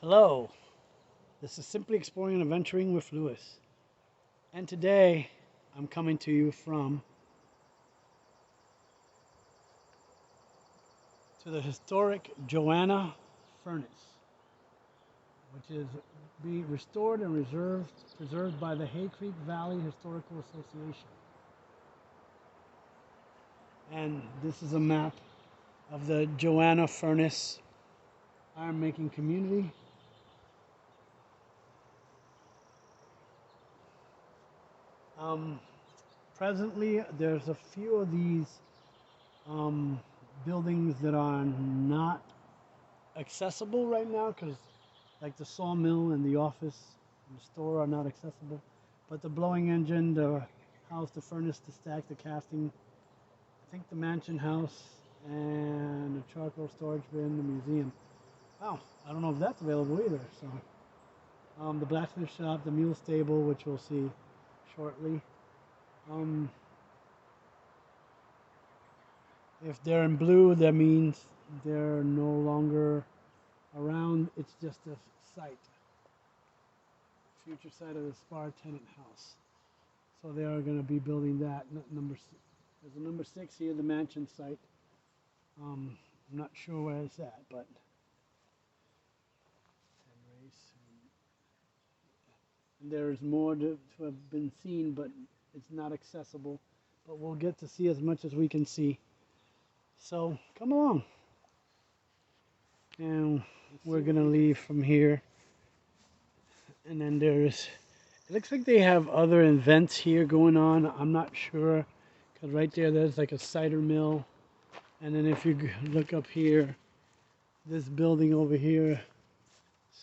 Hello, this is Simply Exploring and Adventuring with Lewis. And today I'm coming to you from the historic Joanna Furnace, which is being restored and preserved by the Hay Creek Valley Historical Association. And this is a map of the Joanna Furnace iron making community. Presently, there's a few of these buildings that are not accessible right now because, like the sawmill and the office and the store, are not accessible. But the blowing engine, the house, the furnace to stack the casting, I think the mansion house, and the charcoal storage bin, the museum. Oh, I don't know if that's available either. So, the Blacksmith Shop, the Mule Stable, which we'll see shortly. If they're in blue, that means they're no longer around. It's just a site, future site of the Spar tenant house. So they are going to be building that. There's a number 6 here, the mansion site. I'm not sure where it's at, but and there's more to have been seen, but it's not accessible. But we'll get to see as much as we can see. So come along. And we're gonna leave from here. And then it looks like they have other events here going on. I'm not sure, because right there's like a cider mill. And then if you look up here, this building over here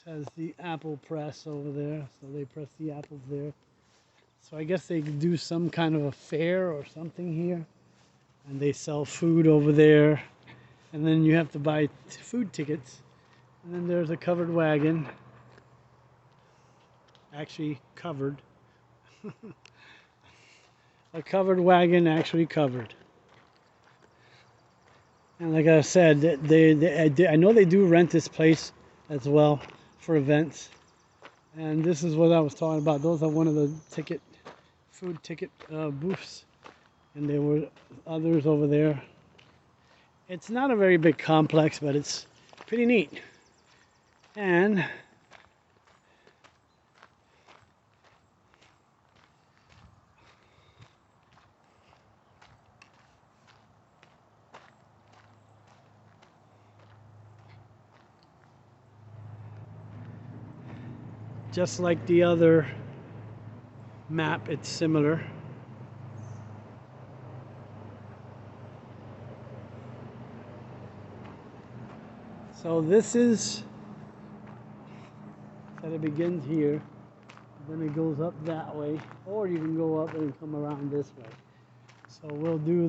says the apple press over there. So they press the apples there. So I guess they do some kind of a fair or something here. And they sell food over there. And then you have to buy food tickets. And then there's a covered wagon. Actually covered. A covered wagon actually covered. And like I said, I know they do rent this place as well for events. And this is what I was talking about. Those are one of the food ticket booths. And there were others over there. It's not a very big complex, but it's pretty neat. And just like the other map, it's similar. So this is that it begins here, then it goes up that way, or you can go up and come around this way. So we'll do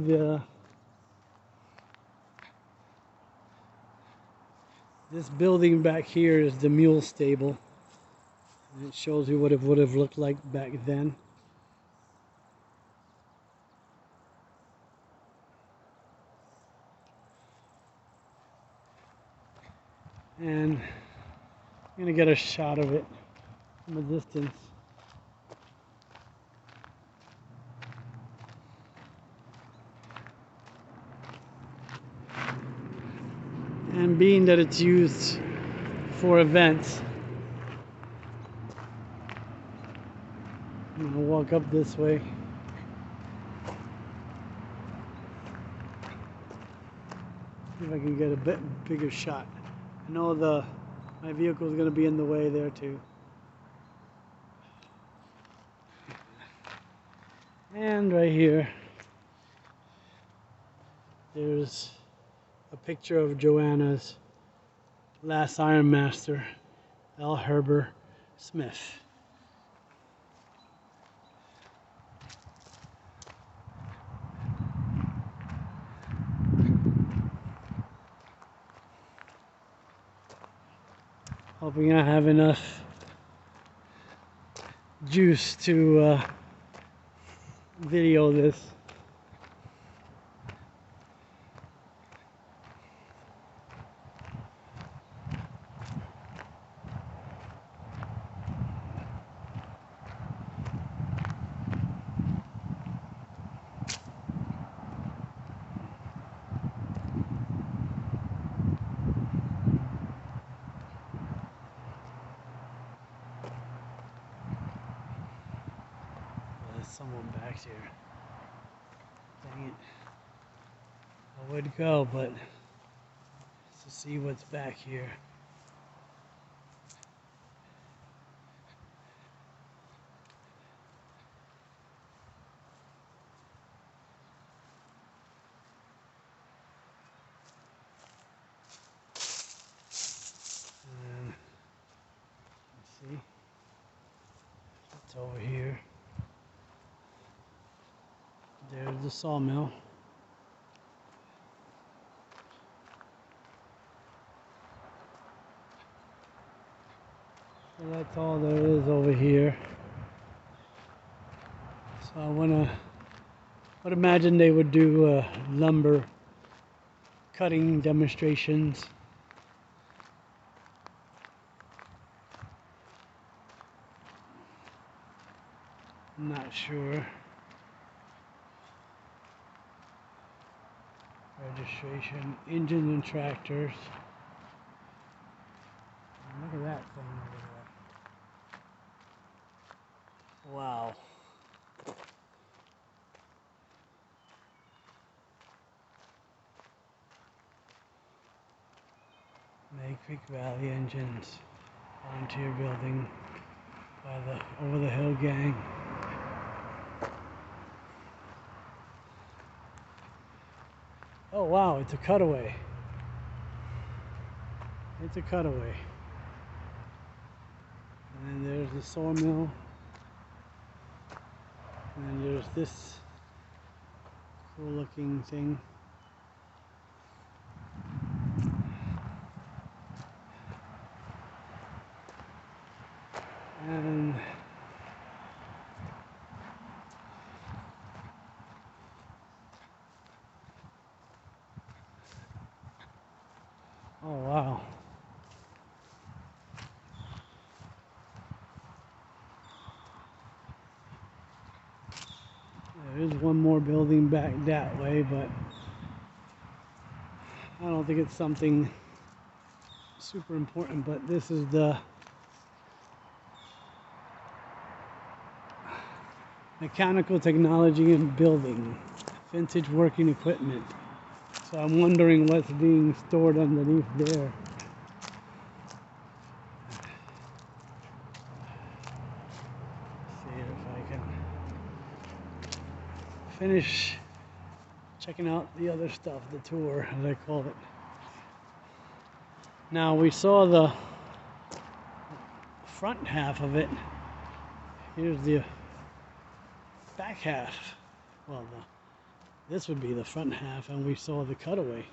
this building back here is the Mule Stable. And it shows you what it would have looked like back then. And I'm going to get a shot of it from a distance. And being that it's used for events, I'm going to walk up this way. See if I can get a bit bigger shot. I know my vehicle is going to be in the way there too. And right here, there's a picture of Joanna's last iron master, Heber Smith. Hoping I have enough juice to video this. going back here. Dang it. I would go, but to see what's back here. And let's see. It's over here. There's the sawmill. So that's all there is over here. So I would imagine they would do lumber cutting demonstrations. I'm not sure. Registration, engines and tractors. Look at that thing over there. Wow. Creek Valley Engines, volunteer building by the Over the Hill gang. Oh wow, it's a cutaway. It's a cutaway. And then there's the sawmill. And then there's this cool looking thing. And oh wow. There is one more building back that way, but I don't think it's something super important. But this is the mechanical technology and building, vintage working equipment. So I'm wondering what's being stored underneath there. See if I can finish checking out the other stuff, the tour, as I call it. Now we saw the front half of it. Here's the back half. Well, this would be the front half, and we saw the cutaway.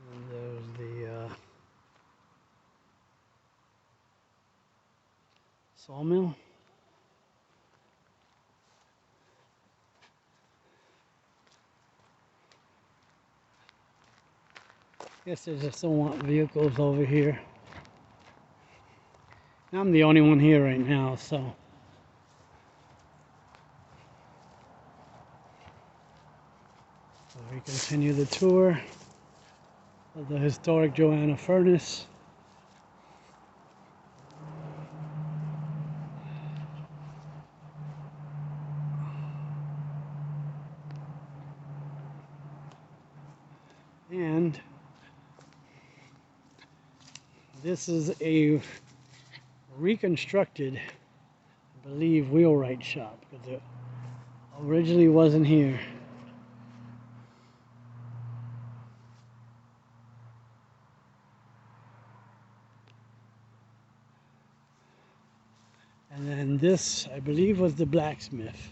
And there's the sawmill. Guess they just don't want vehicles over here. I'm the only one here right now, so we continue the tour of the historic Joanna Furnace. And this is a reconstructed, I believe, wheelwright shop, because it originally wasn't here. And then this, I believe, was the blacksmith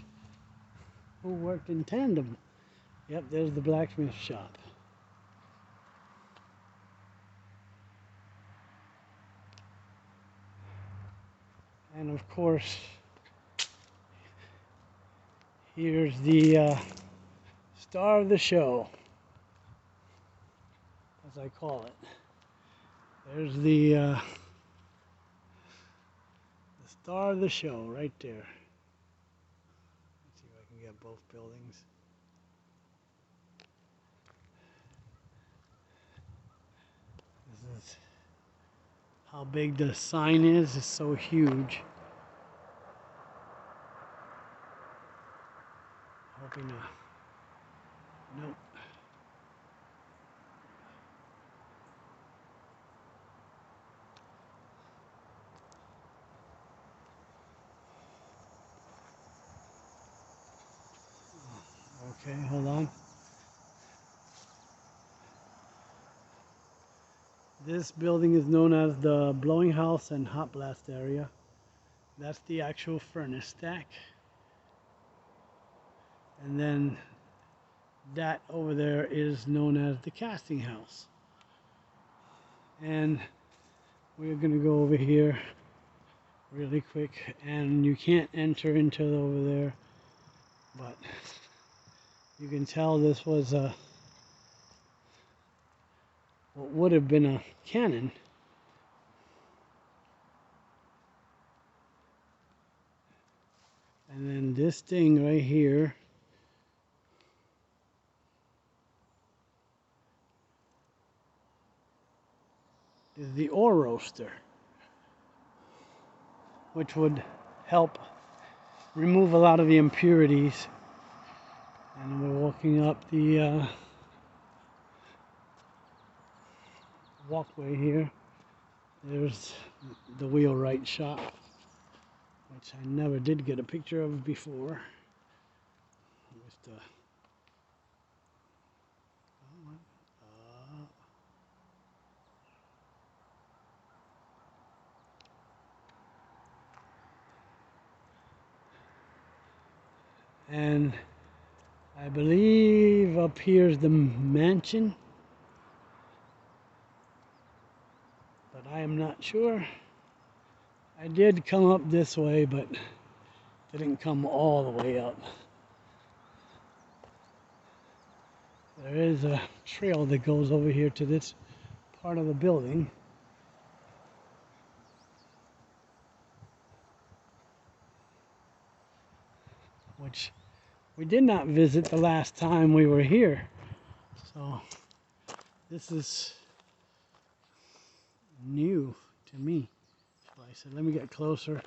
who worked in tandem. Yep, there's the blacksmith shop. And of course, here's the star of the show. as I call it. There's the star of the show right there. Let's see if I can get both buildings. This is how big the sign is. It's so huge. Hoping to. Nope. Okay, hold on. This building is known as the blowing house and hot blast area. That's the actual furnace stack. And then that over there is known as the casting house. And we're gonna go over here really quick, and you can't enter into over there, but you can tell this was what would have been a cannon. And then this thing right here is the ore roaster, which would help remove a lot of the impurities. And we're walking up the walkway here. There's the wheelwright shop, which I never did get a picture of before. And I believe up here is the mansion, but I am not sure. I did come up this way, but didn't come all the way up. There is a trail that goes over here to this part of the building. Which we did not visit the last time we were here. So this is new to me. So I said, let me get closer.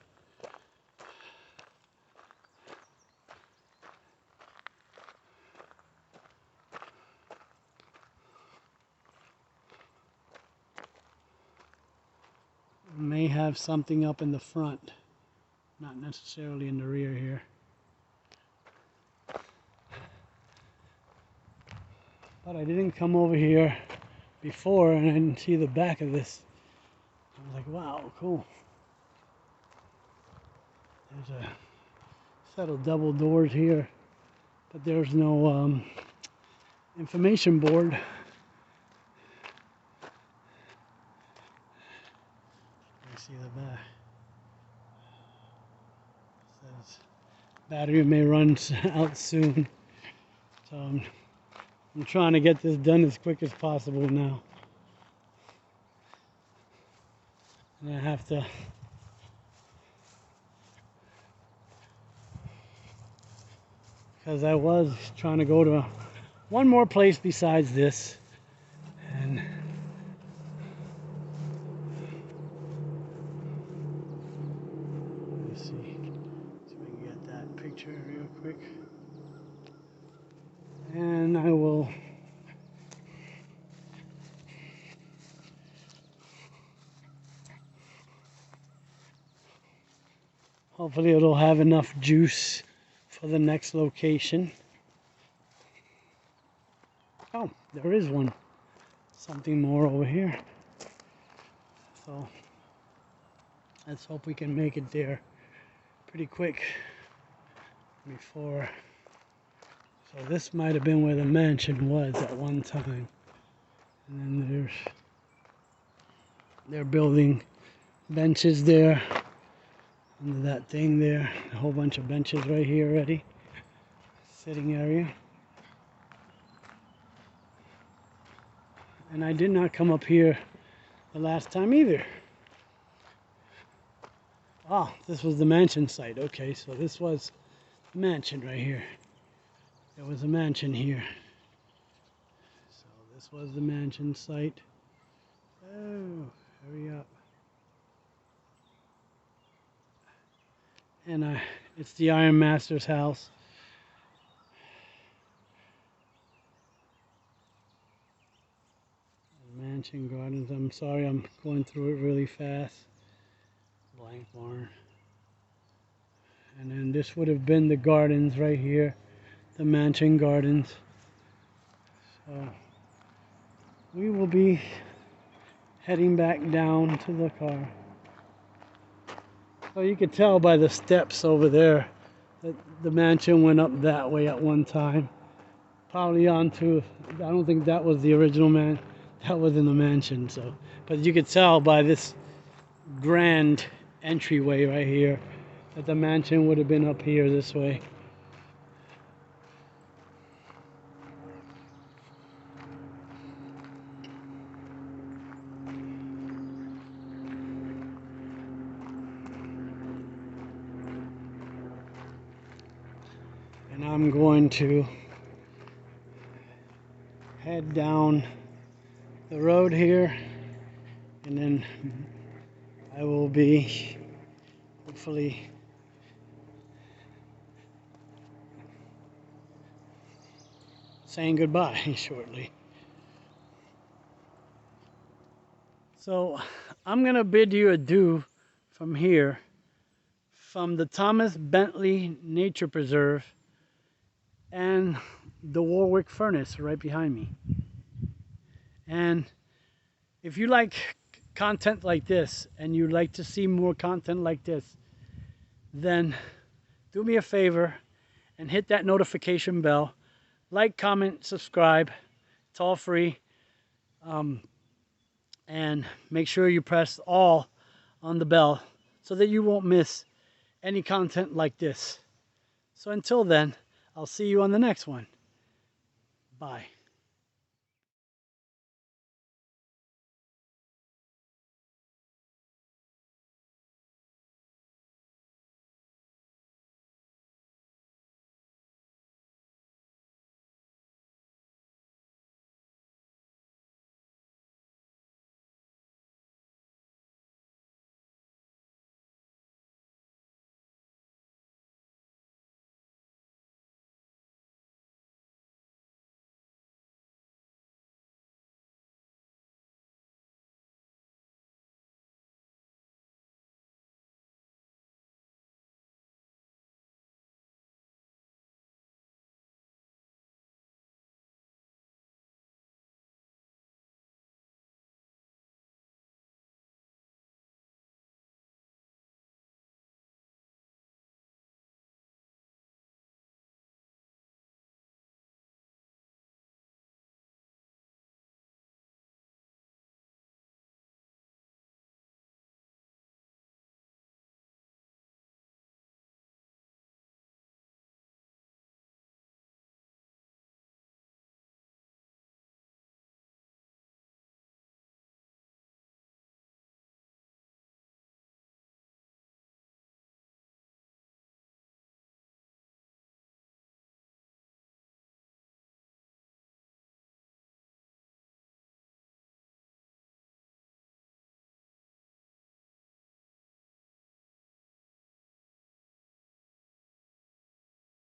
May have something up in the front, not necessarily in the rear here. But I didn't come over here before and I didn't see the back of this. I was like, wow, cool. There's a set of double doors here, but there's no information board. You see the back. It says battery may run out soon. So I'm trying to get this done as quick as possible now. And I have to because I was trying to go to one more place besides this, and let's see if we can get that picture real quick, and I will hopefully it'll have enough juice for the next location. Oh, there is one. Something more over here. So let's hope we can make it there pretty quick before. So this might have been where the mansion was at one time. And then they're building benches there. Under that thing there, a whole bunch of benches right here already. Sitting area. And I did not come up here the last time either. Oh, this was the mansion site. Okay, so this was the mansion right here. There was a mansion here. So this was the mansion site. Oh, hurry up. And it's the Iron Master's house. Mansion Gardens. I'm sorry, I'm going through it really fast. Blank barn. And then this would have been the gardens right here. The Mansion Gardens. So we will be heading back down to the car. So you could tell by the steps over there that the mansion went up that way at one time. Probably onto, I don't think that was the original man. That was in the mansion, so. But you could tell by this grand entryway right here that the mansion would have been up here this way. And I'm going to head down the road here, and then I will be hopefully saying goodbye shortly. So I'm gonna bid you adieu from here, from the Thomas Bentley Nature Preserve and the Warwick Furnace right behind me. And if you like content like this and you'd like to see more content like this, then do me a favor and hit that notification bell. Like, comment, subscribe. It's all free. And make sure you press all on the bell so that you won't miss any content like this. So until then, I'll see you on the next one. Bye.